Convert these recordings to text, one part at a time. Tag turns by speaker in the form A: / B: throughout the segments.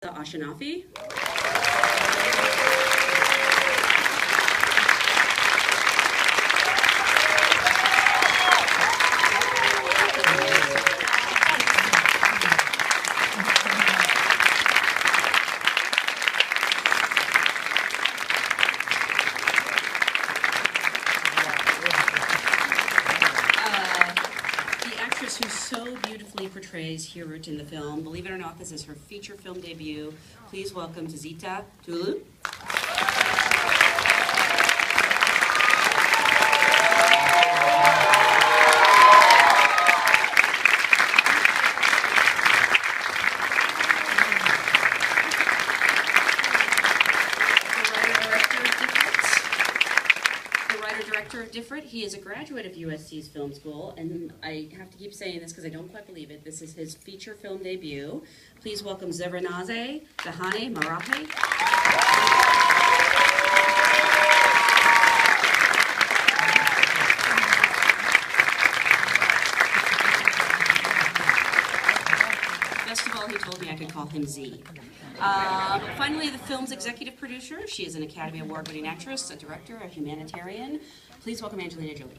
A: Ashinafi. Who so beautifully portrays Hirut in the film. Believe it or not, this is her feature film debut. Please welcome Zita Tulu. Director of Different. He is a graduate of USC's film school, and I have to keep saying this because I don't quite believe it. This is his feature film debut. Please welcome Zevranaze Dahane Marape. Best of all, he told me I could call him Z. Finally, the film's executive producer. She is an Academy Award-winning actress, a director, a humanitarian. Please welcome Angelina Julie.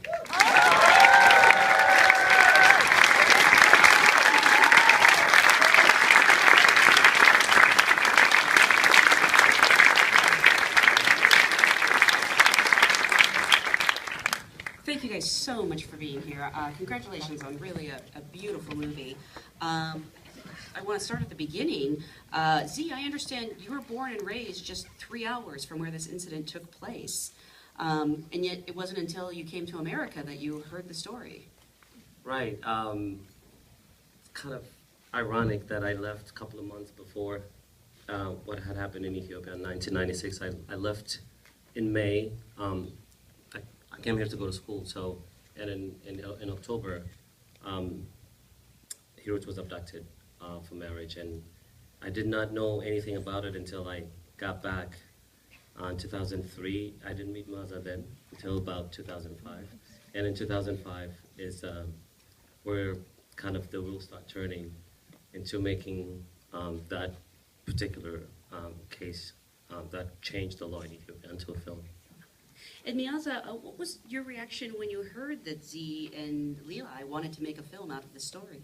A: Thank you guys so much for being here. Congratulations on really a beautiful movie. I want to start at the beginning. Z, I understand you were born and raised just 3 hours from where this incident took place. And yet it wasn't until you came to America that you heard the story.
B: Right. It's kind of ironic that I left a couple of months before what had happened in Ethiopia in 1996. I left in May. I came here to go to school, so, and in October, Hirut was abducted for marriage, and I did not know anything about it until I got back in 2003. I didn't meet Maza then until about 2005, and in 2005 is where kind of the wheels start turning into making that particular case that changed the law in Ethiopia into a film.
A: And Miaza, what was your reaction when you heard that Z and Leela wanted to make a film out of this story?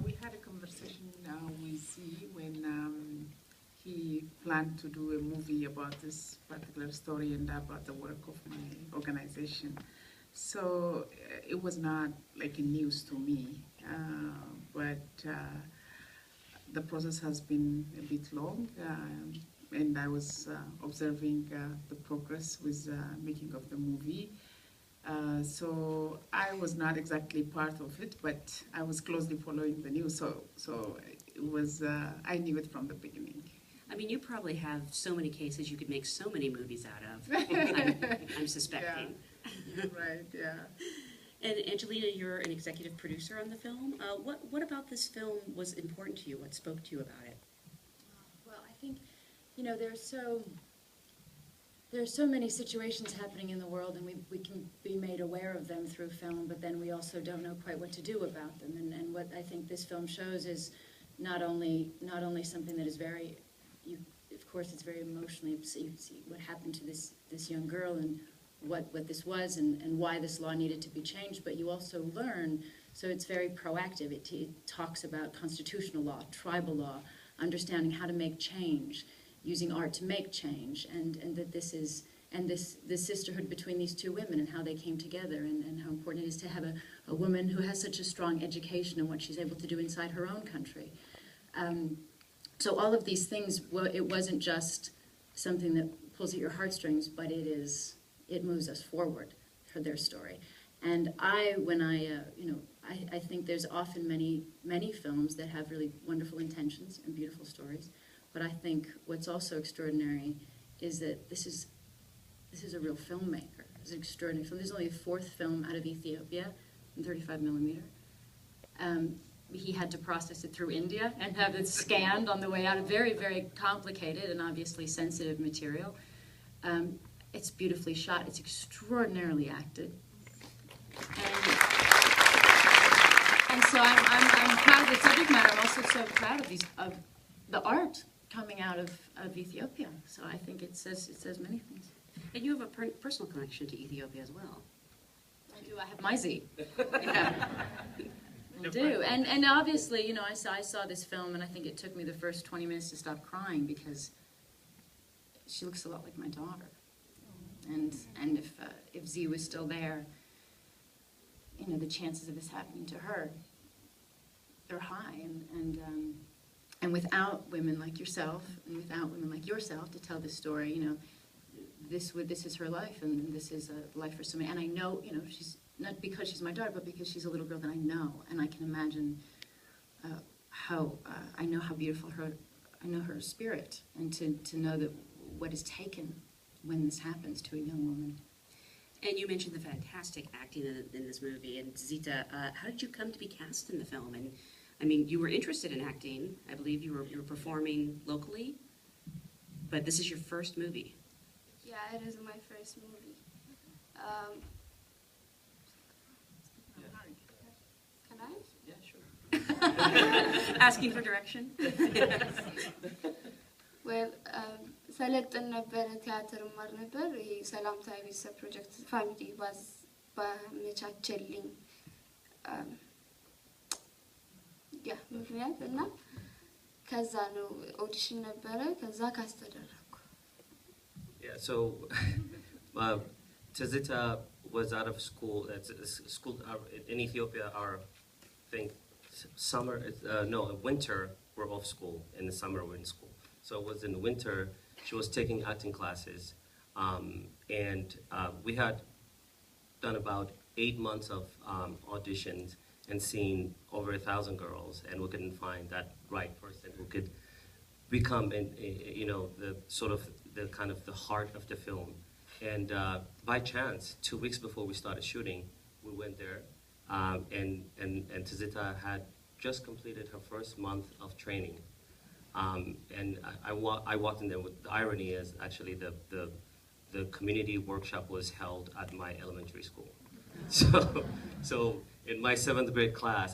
C: We had a conversation with Z when he planned to do a movie about this particular story and about the work of my organization. So it was not like a news to me, but the process has been a bit long, and I was observing the progress with making of the movie. So I was not exactly part of it, but I was closely following the news, so it was, I knew it from the beginning.
A: I mean, you probably have so many cases you could make so many movies out of, I'm suspecting.
C: Yeah. Right, yeah.
A: And Angelina, you're an executive producer on the film. What about this film was important to you? What spoke to you about it?
D: Well, I think, you know, there are so many situations happening in the world, and we can be made aware of them through film, but then we also don't know quite what to do about them. And what I think this film shows is not only something that is very, of course, it's very emotionally. You see what happened to this young girl and what this was and why this law needed to be changed, but you also learn. So it's very proactive. It talks about constitutional law, tribal law, understanding how to make change, using art to make change, and that this is, and this sisterhood between these two women and how they came together, and how important it is to have a woman who has such a strong education and what she's able to do inside her own country. So all of these things, well, it wasn't just something that pulls at your heartstrings, but it moves us forward for their story. And I think there's often many films that have really wonderful intentions and beautiful stories. But I think what's also extraordinary is that this is a real filmmaker. It's an extraordinary film. This is only the 4th film out of Ethiopia in 35 millimeter. He had to process it through India and have it scanned on the way out. Very, very complicated and obviously sensitive material. It's beautifully shot. It's extraordinarily acted. And so I'm proud of the subject matter. I'm also so proud of the art coming out of Ethiopia. So I think it says many things.
A: And you have a personal connection to Ethiopia as well.
D: I do. I have my Z. Yeah. I do. And obviously, you know, I saw this film, and I think it took me the first 20 minutes to stop crying because she looks a lot like my daughter. And if Z was still there, you know, the chances of this happening to her, they're high. And without women like yourself, and without women like yourself to tell this story, you know, this is her life, and this is a life for so many. And I know, you know, she's not because she's my daughter, but because she's a little girl that I know, and I can imagine I know how beautiful I know her spirit, and to know that what is taken when this happens to a young woman.
A: And you mentioned the fantastic acting in this movie. And Zita, how did you come to be cast in the film? And I mean, you were interested in acting. I believe you were performing locally, but this is your first movie.
E: Yeah, it is my first movie. Can I?
B: Yeah, sure.
A: Asking for direction?
E: Well, ሰለጥን ነበረ ቲያትር ማር ነበር። ይሄ ሰላምታ የቤተሰብ ፕሮጀክት ፋሚሊ ባመቻቸልኝ ያ ምክንያት እና ከዛ ነው ኦዲሽን ነበረ። ከዛ ካስተደረኩ
B: Yeah, so Tizita was out of school. School in Ethiopia. Our think summer, winter we're off school. In the summer we're in school. So it was in the winter. She was taking acting classes, and we had done about 8 months of auditions and seen over 1,000 girls, and we couldn't find that right person who could become, the kind of the heart of the film. And by chance, 2 weeks before we started shooting, we went there, and Tizita had just completed her first month of training. And I walked in there with, the irony is actually the community workshop was held at my elementary school. So in my 7th grade class,